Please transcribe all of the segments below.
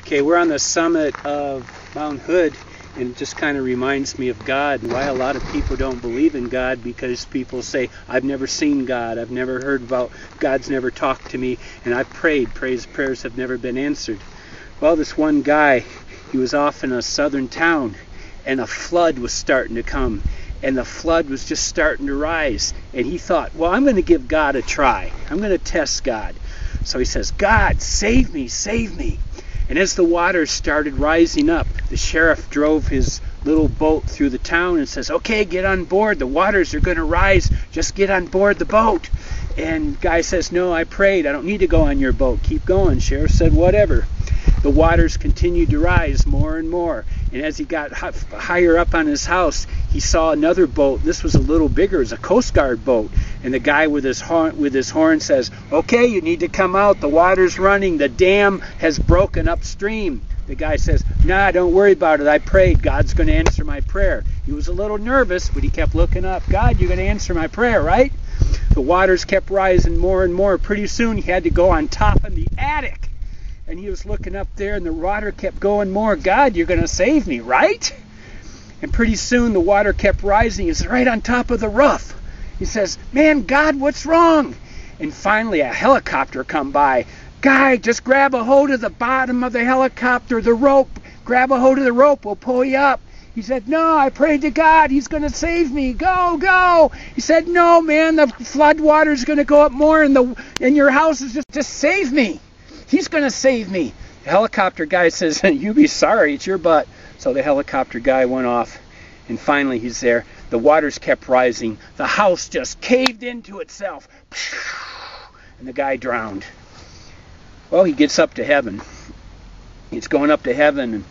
Okay, we're on the summit of Mount Hood, and it just kind of reminds me of God and why a lot of people don't believe in God, because people say, I've never seen God, I've never heard about, God's never talked to me, and I've prayed, prayers have never been answered. Well, this one guy, he was off in a southern town, and a flood was starting to come, and the flood was just starting to rise, and he thought, well, I'm going to give God a try. I'm going to test God. So he says, God, save me, save me. And as the waters started rising up, the sheriff drove his little boat through the town and says, okay, get on board. The waters are going to rise. Just get on board the boat. And guy says, no, I prayed. I don't need to go on your boat. Keep going. Sheriff said, whatever. The waters continued to rise more and more. And as he got higher up on his house, he saw another boat. This was a little bigger. It was a Coast Guard boat. And the guy with his horn says, okay, you need to come out. The water's running. The dam has broken upstream. The guy says, nah, don't worry about it. I prayed. God's going to answer my prayer. He was a little nervous, but he kept looking up. God, you're going to answer my prayer, right? The waters kept rising more and more. Pretty soon he had to go on top of the attic. And he was looking up there, and the water kept going more. God, you're going to save me, right? And pretty soon the water kept rising. It's right on top of the roof. He says, man, God, what's wrong? And finally a helicopter come by. Guy, just grab a hold of the bottom of the helicopter, the rope. Grab a hold of the rope. We'll pull you up. He said, no, I prayed to God. He's going to save me. Go, go. He said, no, man, the flood water's going to go up more, and your house is just save me. He's going to save me. The helicopter guy says, you be sorry, it's your butt. So the helicopter guy went off, and finally he's there. The waters kept rising. The house just caved into itself. And the guy drowned. Well, he gets up to heaven. He's going up to heaven, and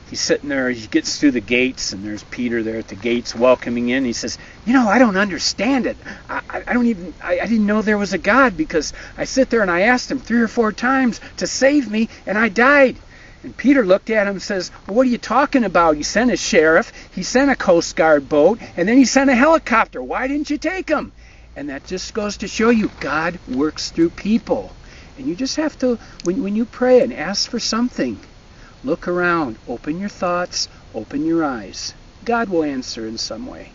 he's sitting there. He gets through the gates, and there's Peter there at the gates welcoming in. He says, you know, I don't understand it. I didn't know there was a God, because I sit there and I asked him 3 or 4 times to save me, and I died. And Peter looked at him and says, well, what are you talking about? He sent a sheriff, he sent a Coast Guard boat, and then he sent a helicopter. Why didn't you take him? And that just goes to show you God works through people. And you just have to, when you pray and ask for something, look around, open your thoughts, open your eyes. God will answer in some way.